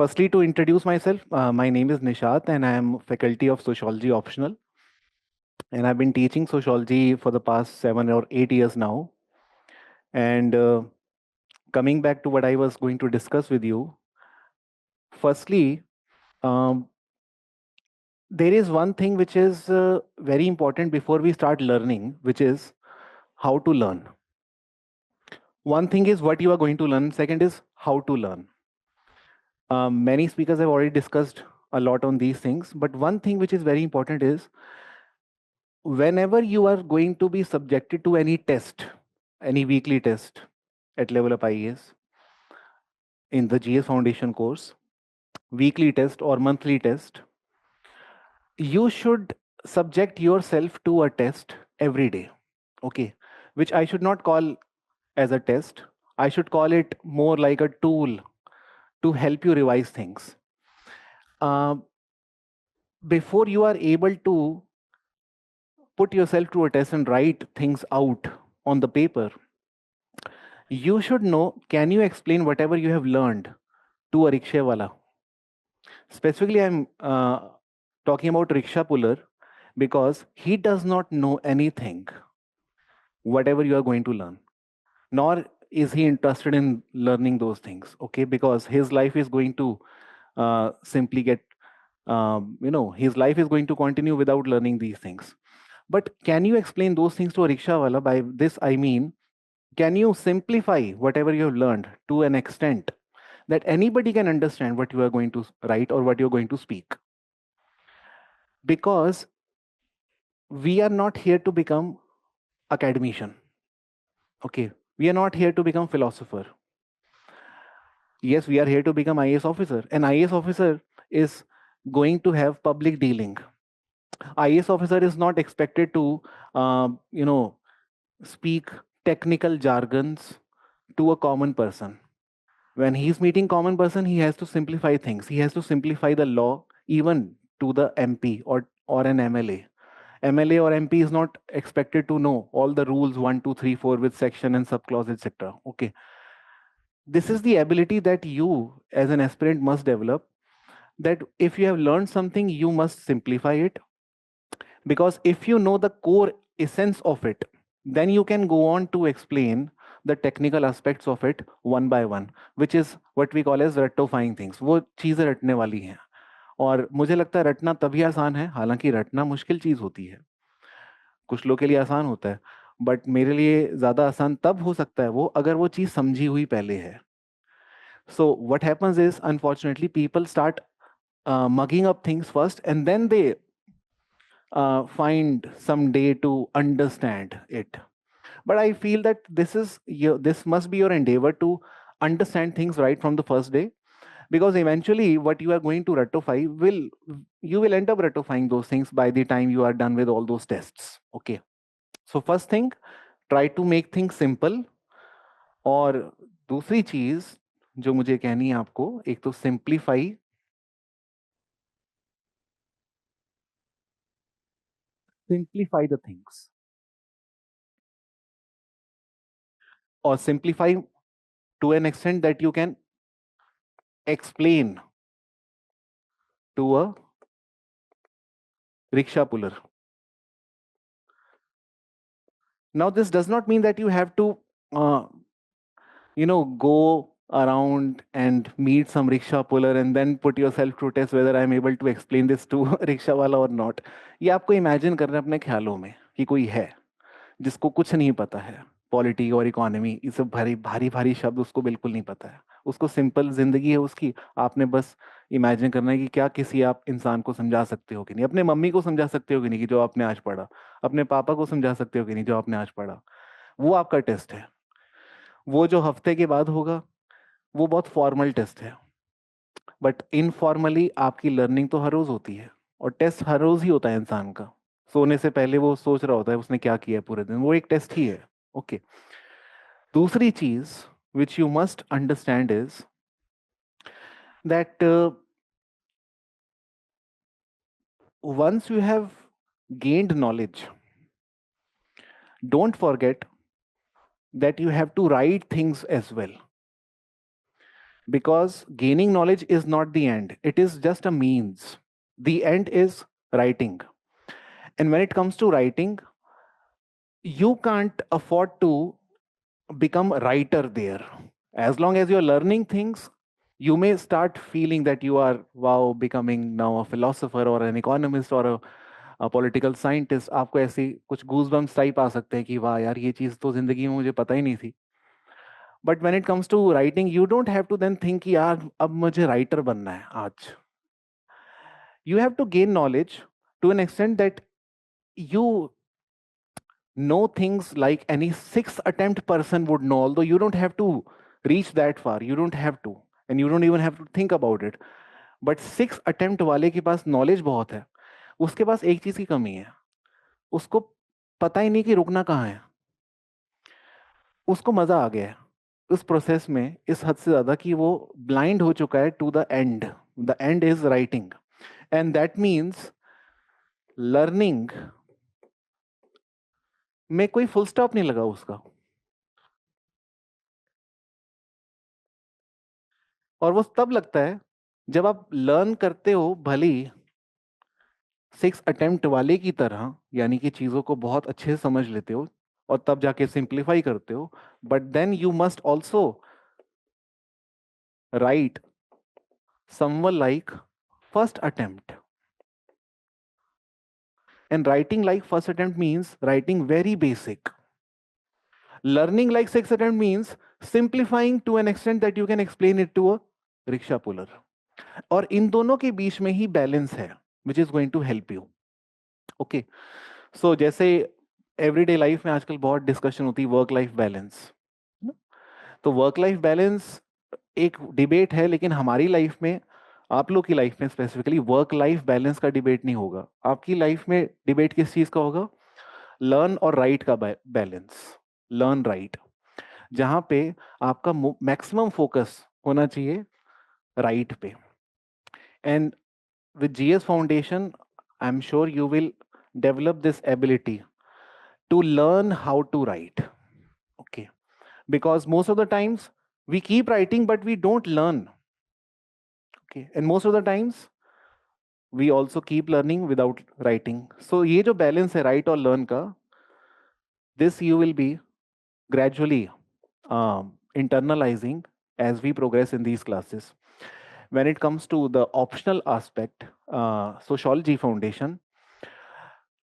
Firstly, to introduce myself, my name is Nishat and I am faculty of sociology optional. And I've been teaching sociology for the past 7 or 8 years now. And coming back to what I was going to discuss with you, firstly, um, there is one thing which is very important before we start learning, which is how to learn. One thing is what you are going to learn, second is how to learn. Many speakers have already discussed a lot on these things, but one thing which is very important is whenever you are going to be subjected to any test, any weekly test at level up IAS in the GS Foundation course, weekly test or monthly test, you should subject yourself to a test every day. Okay, which I should not call as a test. I should call it more like a tool to help you revise things. Uh, Before you are able to put yourself to a test and write things out on the paper, you should know, can you explain whatever you have learned to a rickshaw wala? Specifically, I'm talking about rickshaw puller because he does not know anything, whatever you are going to learn, nor is he interested in learning those things. Okay, because his life is going to simply get, his life is going to continue without learning these things. But can you explain those things to a rickshaw wala? By this, I mean, can you simplify whatever you have learned to an extent that anybody can understand what you are going to write or what you're going to speak? Because we are not here to become academician. Okay. We are not here to become philosopher. Yes, we are here to become IAS officer. An IAS officer is going to have public dealing. IAS officer is not expected to, speak technical jargons to a common person. When he's meeting common person, he has to simplify things. He has to simplify the law even to the MP or an MLA. MLA or MP is not expected to know all the rules 1, 2, 3, 4 with section and subclause, etc. Okay. This is the ability that you as an aspirant must develop, that if you have learned something, you must simplify it. Because if you know the core essence of it, then you can go on to explain the technical aspects of it one by one, which is what we call as रट्टोफाइंग things. वो चीजें रटने वाली हैं. और मुझे लगता है रटना तभी आसान है, हालांकि रटना मुश्किल चीज होती है. कुछ लोग के लिए आसान होता है, बट मेरे लिए ज्यादा आसान तब हो सकता है वो, अगर वो चीज समझी हुई पहले है. So what happens is, unfortunately, people start mugging up things first, and then they find some day to understand it. But I feel that this must be your endeavor to understand things right from the first day, because eventually what you are going to ratify will, you will end up ratifying those things by the time you are done with all those tests. Okay. So first thing, try to make things simple. और दूसरी चीज जो मुझे कहनी है आपको, एक तो simplify the things, or simplify to an extent that you can explain to a rickshaw puller. Now this does not mean that you have to uh, go around and meet some rickshaw puller and then put yourself to test whether I'm able to explain this to rickshaw wala or not. ये आपको imagine करना है अपने ख्यालों में कि कोई है जिसको कुछ नहीं पता है, पॉलिटी और इकोनॉमी, ये सब भारी भारी भारी शब्द उसको बिल्कुल नहीं पता है. उसको सिंपल जिंदगी है उसकी. आपने बस इमेजिन करना है कि क्या किसी आप इंसान को समझा सकते हो कि नहीं, अपने मम्मी को समझा सकते हो कि नहीं कि जो आपने आज पढ़ा, अपने पापा को समझा सकते हो कि नहीं जो आपने आज पढ़ा. वो आपका टेस्ट है. वो जो हफ्ते के बाद होगा वो बहुत फॉर्मल टेस्ट है. बट इनफॉर्मली आपकी लर्निंग तो हर रोज होती है, और टेस्ट हर रोज ही होता है इंसान का. सोने से पहले वो सोच रहा होता है उसने क्या किया पूरे दिन, वो एक टेस्ट ही है. ओके. दूसरी चीज which you must understand is that once you have gained knowledge, don't forget that you have to write things as well. because gaining knowledge is not the end, it is just a means. The end is writing. And when it comes to writing, you can't afford to become a writer there. As long as you're learning things, you may start feeling that you are, wow, becoming now a philosopher or an economist or a political scientist. आपको ऐसी कुछ goose bumps type आ सकते हैं कि वाह यार, ये चीज़ तो जिंदगी में मुझे पता ही नहीं थी. But when it comes to writing, you don't have to then think कि यार अब मुझे राइटर बनना है आज. You have to gain knowledge to an extent that you know things like any six attempt person would know, although you don't have to reach that far. You don't have to, and you don't even have to think about it. But six attempt वाले के पास knowledge बहुत है. उसके पास एक चीज की कमी है, उसको पता ही नहीं कि रुकना कहाँ है. उसको मजा आ गया है उस प्रोसेस में इस हद से ज्यादा कि वो ब्लाइंड हो चुका है to the end. The end is writing, and that means learning में कोई फुल स्टॉप नहीं लगा उसका. और वो तब लगता है जब आप लर्न करते हो, भली सिक्स अटेम्प्ट वाले की तरह, यानी कि चीजों को बहुत अच्छे से समझ लेते हो और तब जाके सिंप्लीफाई करते हो. But then you must also write someone like first attempt. And writing like first attempt means writing very basic. Learning like sixth attempt means simplifying to an extent that you can explain it to a rickshaw puller. और इन दोनों के बीच में ही balance है which is going to help you. Okay, so जैसे everyday life में आजकल बहुत डिस्कशन होती है वर्क लाइफ बैलेंस. तो वर्क लाइफ बैलेंस एक डिबेट है, लेकिन हमारी लाइफ में, आप लोग की लाइफ में स्पेसिफिकली वर्क लाइफ बैलेंस का डिबेट नहीं होगा. आपकी लाइफ में डिबेट किस चीज का होगा? लर्न और राइट का बैलेंस. लर्न राइट, जहां पे आपका मैक्सिमम फोकस होना चाहिए राइट पे. And with GS Foundation, I'm sure you will develop this ability to learn how to write. Okay. Because most of the times we keep writing, but we don't learn. Okay. And most of the times we also keep learning without writing. So ये जो balance है write और learn का, this you will be gradually internalizing as we progress in these classes. When it comes to the optional aspect, Sociology Foundation,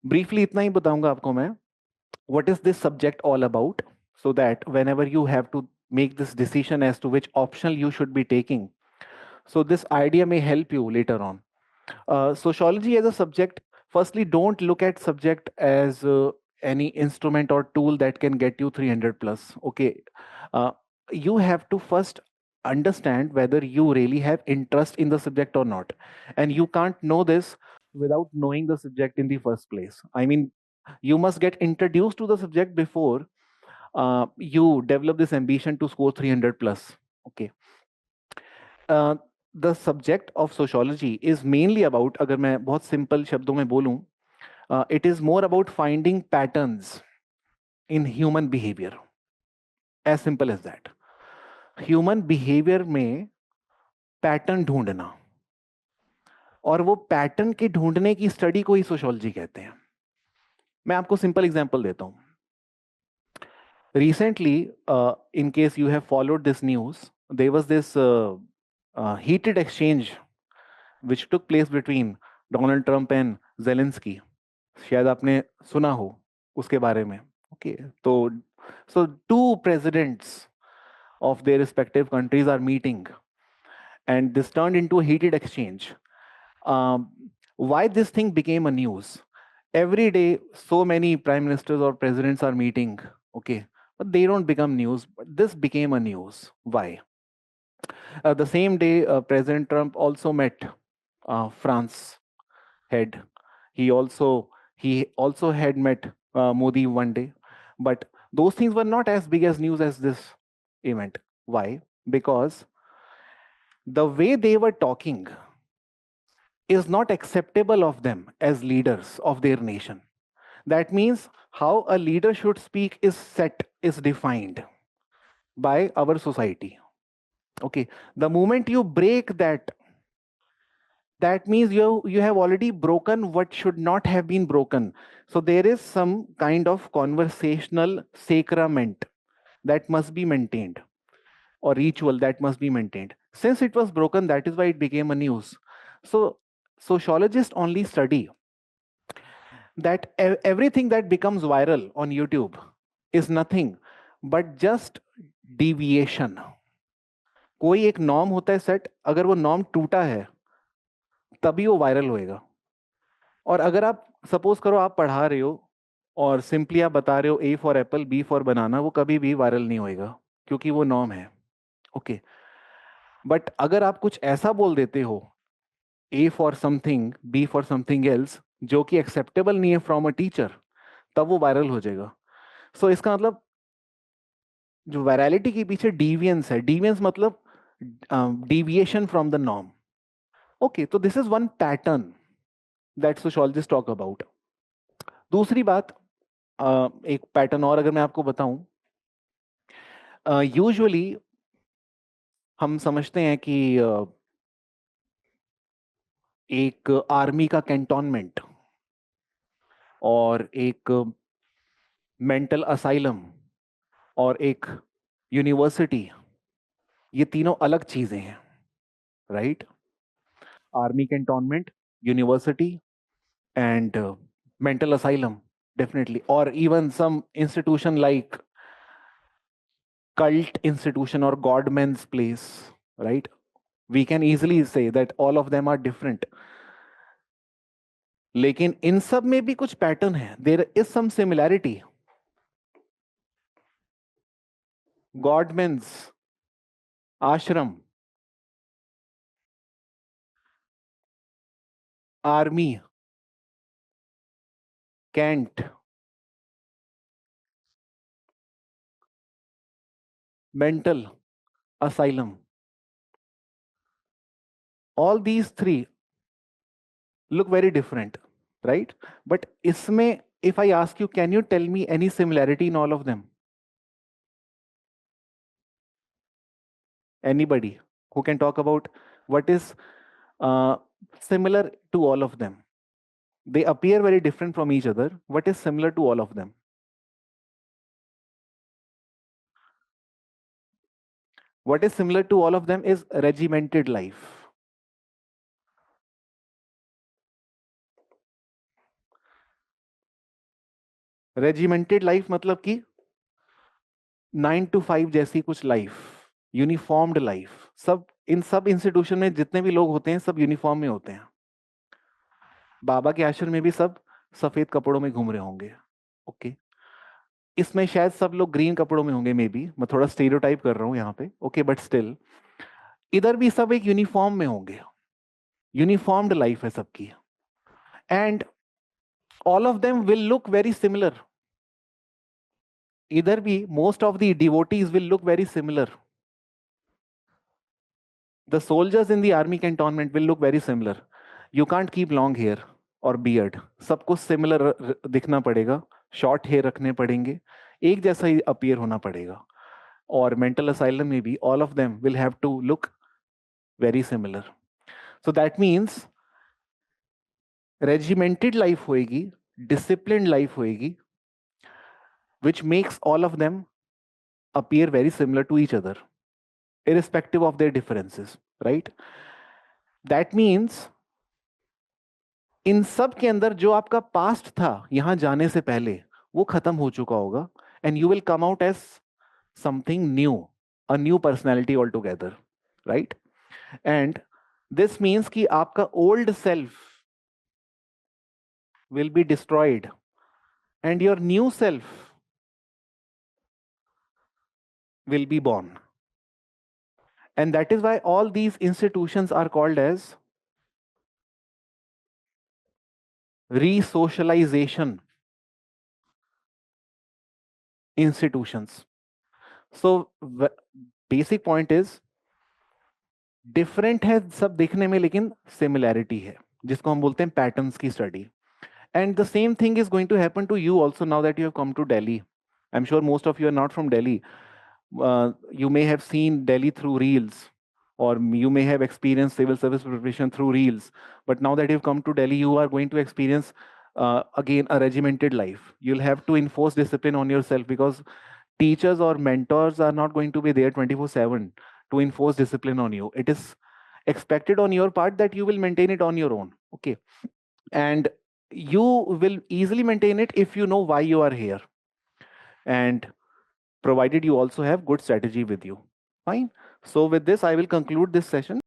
briefly इतना ही बताऊंगा आपको मैं. What is this subject all about, so that whenever you have to make this decision as to which optional you should be taking, so this idea may help you later on. Sociology as a subject, firstly, don't look at subject as any instrument or tool that can get you 300 plus. Okay, uh, you have to first understand whether you really have interest in the subject or not, and you can't know this without knowing the subject in the first place. I mean, you must get introduced to the subject before you develop this ambition to score 300 plus. Okay. The subject of sociology is mainly about, अगर मैं बहुत simple शब्दों में बोलूं, it is more about finding patterns in human behavior. As simple as that. Human behavior में pattern ढूंढना, और वो पैटर्न के ढूंढने की स्टडी को ही सोशोलॉजी कहते हैं. मैं आपको सिंपल एग्जांपल देता हूं. Recently, in case you have followed this news, there was this heated exchange which took place between Donald Trump and Zelensky. शायद आपने सुना हो उसके बारे में. Okay, तो so two presidents of their respective countries are meeting, and this turned into a heated exchange. Why this thing became a news? Every day, so many prime ministers or presidents are meeting. Okay, but they don't become news. But this became a news. Why? The same day, President Trump also met France head. He also had met Modi one day, but those things were not as big as news as this event. Why? Because the way they were talking is not acceptable of them as leaders of their nation. That means how a leader should speak is set, is defined by our society. Okay, the moment you break that, that means you have already broken what should not have been broken. So there is some kind of conversational sacrament that must be maintained, or ritual that must be maintained. Since it was broken, that is why it became a news. So sociologists only study that everything that becomes viral on YouTube is nothing but just deviation. कोई एक norm होता है set, अगर वो norm टूटा है तभी वो वायरल होएगा. और अगर आप सपोज करो आप पढ़ा रहे हो और सिंपली आप बता रहे हो A for apple B for banana, वो कभी भी वायरल नहीं होएगा क्योंकि वो नॉर्म है. ओके, बट अगर आप कुछ ऐसा बोल देते हो A for something B for something else जो कि एक्सेप्टेबल नहीं है फ्रॉम अ टीचर, तब वो वायरल हो जाएगा. सो इसका मतलब जो वायरलिटी के पीछे डिवियंस है, डिवियंस मतलब deviation from the norm. Okay, so this is one pattern that sociologists talk about. दूसरी बात, एक पैटर्न और अगर मैं आपको बताऊं, यूजुअली हम समझते हैं कि एक आर्मी का कैंटोनमेंट और एक मेंटल असाइलम और एक यूनिवर्सिटी, ये तीनों अलग चीजें हैं, right? Army cantonment, university and mental asylum, definitely, or even some institution like cult institution or godman's place, right? We can easily say that all of them are different, लेकिन इन सब में भी कुछ पैटर्न है. There is some similarity. Godmen's ashram, army cantt, mental asylum, all these three look very different, right? But इसमें, if I ask you, can you tell me any similarity in all of them? Anybody who can talk about what is uh, similar to all of them? They appear very different from each other. What is similar to all of them? What is similar to all of them is regimented life. Regimented life मतलब कि 9 to 5 जैसी कुछ life, uniformed life. सब इन सब institution में जितने भी लोग होते हैं सब यूनिफॉर्म में होते हैं. बाबा के आश्रम में भी सब सफेद कपड़ों में घूम रहे होंगे. ओके, इसमें शायद सब लोग ग्रीन कपड़ों में होंगे, मे बी मैं थोड़ा स्टेरियोटाइप कर रहा हूं यहाँ पे. ओके, बट स्टिल इधर भी सब एक यूनिफॉर्म में होंगे. यूनिफॉर्म्ड लाइफ है सबकी, and all of them will look very similar. Either be most of the devotees will look very similar. The soldiers in the army cantonment will look very similar. You can't keep long hair or beard. सबको similar दिखना पड़ेगा, short hair रखने पड़ेंगे, एक जैसा ही appear होना पड़ेगा. और mental asylum में भी all of them will have to look very similar. So that means regimented life होएगी, disciplined life होएगी, which makes all of them appear very similar to each other, irrespective of their differences, right? That means इन सब के अंदर जो आपका past था यहां जाने से पहले, वो खत्म हो चुका होगा, and you will come out as something new, a new personality all together, right? And this means कि आपका old self will be destroyed and your new self will be born. And that is why all these institutions are called as re-socialization institutions. So basic point is different है सब देखने में, लेकिन similarity है, जिसको हम बोलते हैं पैटर्न्स की study. And the same thing is going to happen to you also now that you have come to Delhi. I am sure most of you are not from Delhi, You may have seen Delhi through reels, or you may have experienced civil service preparation through reels. But now that you've come to Delhi, you are going to experience again a regimented life. You'll have to enforce discipline on yourself, because teachers or mentors are not going to be there 24/7 to enforce discipline on you. It is expected on your part that you will maintain it on your own. Okay. And you will easily maintain it if you know why you are here, and provided you also have good strategy with you. Fine. So with this, I will conclude this session.